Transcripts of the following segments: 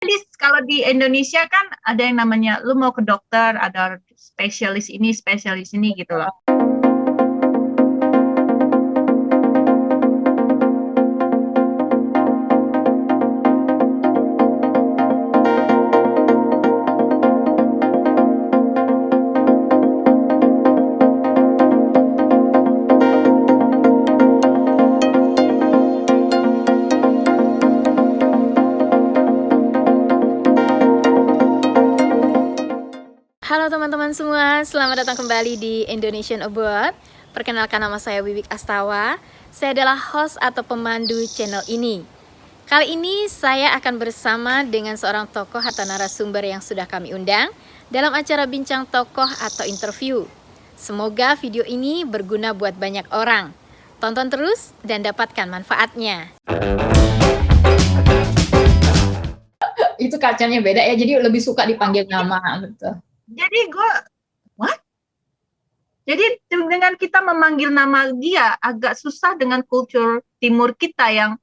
Jadi kalau di Indonesia kan ada yang namanya lu mau ke dokter, ada spesialis ini gitu loh. Halo teman-teman semua, selamat datang kembali di Indonesian Abroad. Perkenalkan, nama saya Wiwik Astawa. Saya adalah host atau pemandu channel ini. Kali ini saya akan bersama dengan seorang tokoh atau narasumber yang sudah kami undang dalam acara bincang tokoh atau interview. Semoga video ini berguna buat banyak orang. Tonton terus dan dapatkan manfaatnya. Itu kacanya beda ya, jadi lebih suka dipanggil nama gitu. Jadi gue, what? Jadi dengan kita memanggil nama dia agak susah dengan kultur timur kita yang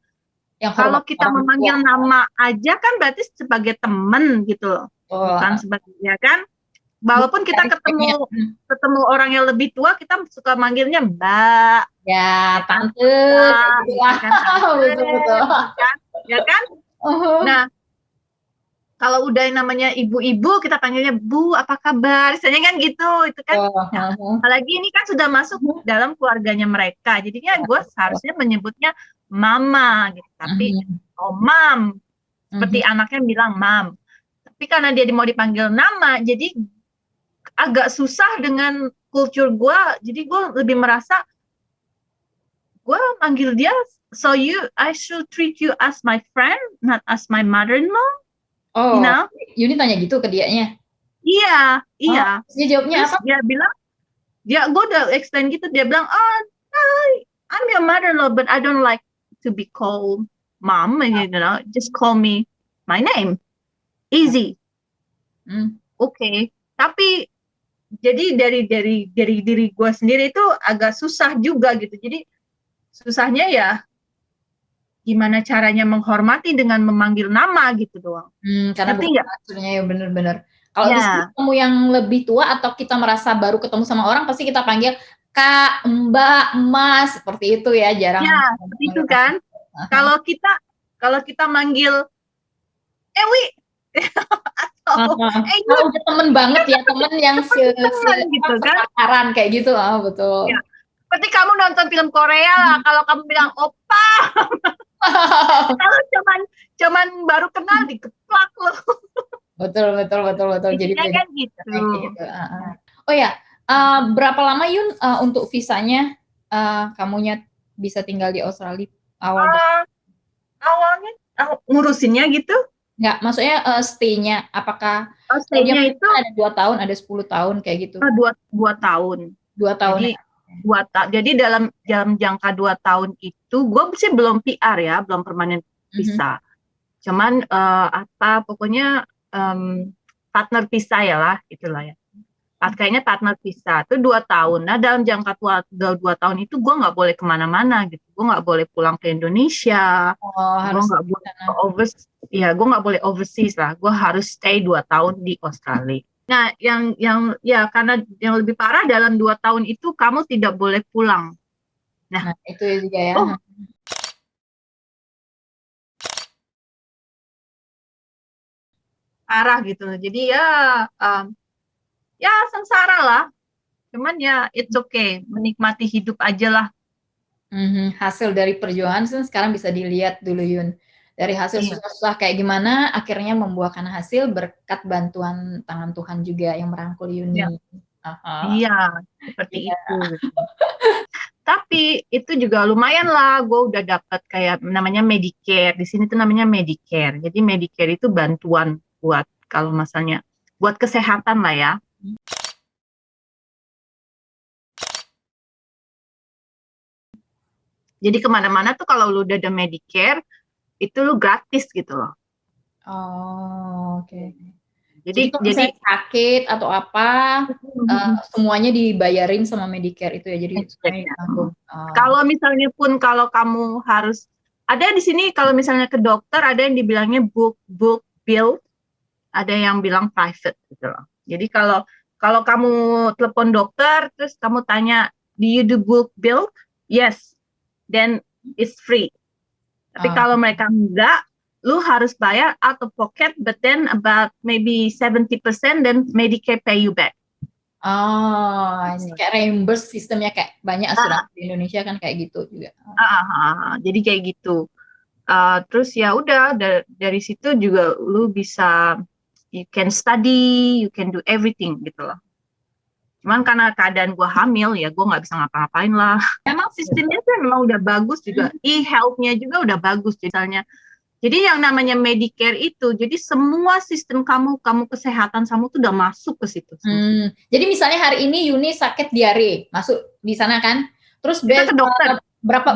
kalau kita memanggil nama aja kan berarti sebagai teman gitu loh. Bukan sebagai, ya kan? Walaupun kita ketemu orang yang lebih tua, kita suka manggilnya Mbak. Ya, Tante. Gitu kan, betul-betul. Ya kan? Nah, kalau udah yang namanya ibu-ibu, kita panggilnya Bu, apa kabar? Misalnya kan gitu, itu kan. Nah, apalagi ini kan sudah masuk dalam keluarganya mereka. Jadinya gue seharusnya menyebutnya Mama, gitu. Tapi Mam, seperti anaknya bilang Mam. Tapi karena dia mau dipanggil nama, jadi agak susah dengan kultur gue. Jadi gue lebih merasa, gue manggil dia, so I should treat you as my friend, not as my mother-in-law. Oh, you know? Yuni tanya gitu ke dianya? Iya. Dia jawabnya apa? Dia bilang, gue udah explain gitu, dia bilang, I'm your mother-in-law, but I don't like to be called mom, you know, just call me my name, easy. Oke. Tapi jadi dari diri gue sendiri itu agak susah juga gitu. Jadi susahnya ya gimana caranya menghormati dengan memanggil nama gitu doang. Karena bukan maksudnya ya benar-benar. Kalau ketemu yang lebih tua atau kita merasa baru ketemu sama orang, pasti kita panggil Kak, Mbak, Mas, seperti itu ya, jarang. Ya, seperti itu kan. Kalau kita manggil Ewi atau udah temen banget ya, temen yang gitu kan, kayak gitu, betul. Ya. Seperti kamu nonton film Korea lah, kalau kamu bilang opa, kalau cuman baru kenal dikeplak loh. Betul. Jadi kan gitu. Oh ya, berapa lama Yun untuk visanya kamunya bisa tinggal di Australia awalnya? Awalnya ngurusinnya gitu? Enggak, maksudnya stay-nya apakah stay-nya itu ada 2 tahun, ada 10 tahun kayak gitu? 2 tahun. 2 tahun. Jadi dalam jangka 2 tahun itu gue sih belum PR ya, belum permanen visa. Cuman pokoknya partner visa ya lah, itulah ya. Kayaknya partner visa itu 2 tahun. Nah dalam jangka 2 tahun itu gue nggak boleh kemana-mana gitu. Gue nggak boleh pulang ke Indonesia. Gue nggak boleh gue nggak boleh overseas lah. Gue harus stay 2 tahun di Australia. Nah, yang ya karena yang lebih parah dalam 2 tahun itu kamu tidak boleh pulang. Nah itu juga ya. Parah gitu. Jadi ya sengsara lah. Cuman ya it's okay, menikmati hidup aja lah. Hasil dari perjuangan sekarang bisa dilihat dulu Yun. Dari hasil susah-susah kayak gimana, akhirnya membuahkan hasil berkat bantuan tangan Tuhan juga yang merangkul Yuni. Iya, seperti itu. Tapi itu juga lumayan lah, gue udah dapat kayak namanya Medicare. Di sini tuh namanya Medicare. Jadi Medicare itu bantuan buat kalau misalnya buat kesehatan lah ya. Jadi kemana-mana tuh kalau lu udah ada Medicare, itu lu gratis gitu loh. Oke. Jadi sakit atau apa, semuanya dibayarin sama Medicare itu ya. Jadi kalau misalnya pun kalau kamu harus ada di sini kalau misalnya ke dokter ada yang dibilangnya book bill, ada yang bilang private gitu loh. Jadi kalau kamu telepon dokter terus kamu tanya, do you do bulk bill? Yes, then it's free. Tapi kalau mereka enggak, lu harus bayar out of pocket, but then about maybe 70% then Medicare pay you back. Kayak reimburse sistemnya kayak banyak asuransi di Indonesia kan kayak gitu juga. Jadi kayak gitu. Terus ya udah dari situ juga lu bisa, you can study, you can do everything gitu loh. Cuman karena keadaan gue hamil ya gue nggak bisa ngapa-ngapain lah. Emang sistemnya tuh memang udah bagus juga, e-health-nya juga udah bagus misalnya. Jadi yang namanya Medicare itu, jadi semua sistem kamu kesehatan kamu tuh udah masuk ke situ. Jadi misalnya hari ini Yuni sakit diare, masuk di sana kan, terus ke dokter.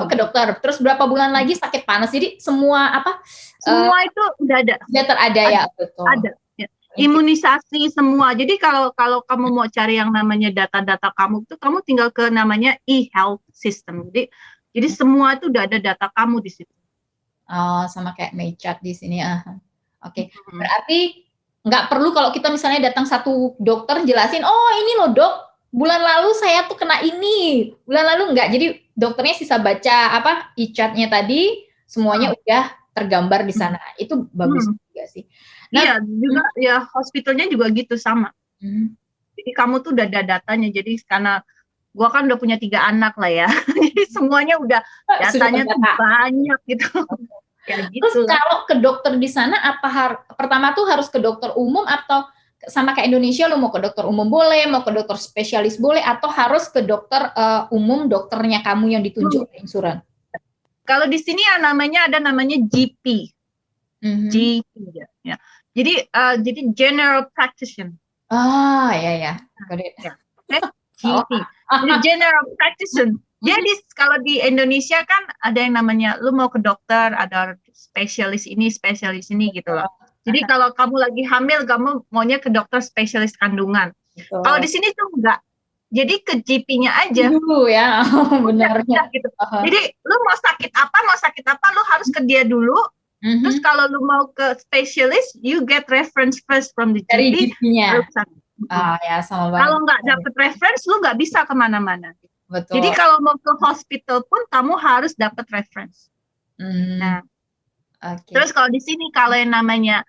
Ke dokter, terus berapa bulan lagi sakit panas, jadi semua semua itu udah ada. Sudah terada ya, betul. Ada. Ya. Imunisasi semua. Jadi kalau kamu mau cari yang namanya data-data kamu tuh, kamu tinggal ke namanya e-health system. Jadi semua itu udah ada data kamu di situ. Sama kayak MyChart di sini. Oke. Berarti nggak perlu kalau kita misalnya datang satu dokter jelasin, oh ini loh dok, bulan lalu saya tuh kena ini, bulan lalu enggak. Jadi dokternya sisa baca e-chartnya tadi, semuanya udah tergambar di sana. Itu bagus juga sih. Nah, iya, juga ya hospitalnya juga gitu sama. Jadi kamu tuh udah ada datanya. Jadi karena gua kan udah punya 3 anak lah ya, jadi semuanya udah datanya tuh banyak gitu. Kayak gitu. Terus kalau ke dokter di sana pertama tuh harus ke dokter umum atau sama kayak Indonesia, lu mau ke dokter umum boleh, mau ke dokter spesialis boleh, atau harus ke dokter umum, dokternya kamu yang ditunjuk insuran? Kalau di sini ada namanya GP. GP ya. Jadi general practitioner. Ya. GP. Jadi general practitioner. Jadi kalau di Indonesia kan ada yang namanya lu mau ke dokter, ada spesialis ini gitu loh. Jadi kalau kamu lagi hamil, kamu maunya ke dokter spesialis kandungan. Kalau di sini tuh enggak. Jadi ke GP-nya aja. Ya, benarnya. Gitu. Jadi lu mau sakit apa, lu harus ke dia dulu. Terus kalau lu mau ke spesialis, you get reference first from the GP. Dari GP-nya. Ya, sama banget. Kalau nggak dapet reference, lu nggak bisa kemana-mana. Betul. Jadi kalau mau ke hospital pun kamu harus dapat reference. Nah, terus kalau di sini kalau yang namanya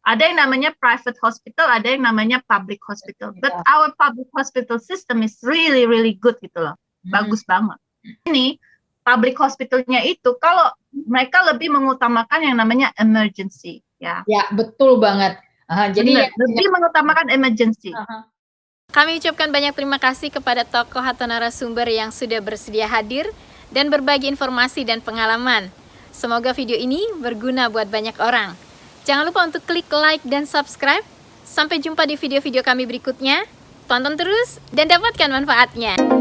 ada yang namanya private hospital, ada yang namanya public hospital. But our public hospital system is really really good gitu loh, bagus banget. Ini public hospitalnya itu kalau mereka lebih mengutamakan yang namanya emergency, ya. Ya betul banget. Jadi lebih mengutamakan emergency. Kami ucapkan banyak terima kasih kepada tokoh atau narasumber yang sudah bersedia hadir dan berbagi informasi dan pengalaman. Semoga video ini berguna buat banyak orang. Jangan lupa untuk klik like dan subscribe. Sampai jumpa di video-video kami berikutnya. Tonton terus dan dapatkan manfaatnya.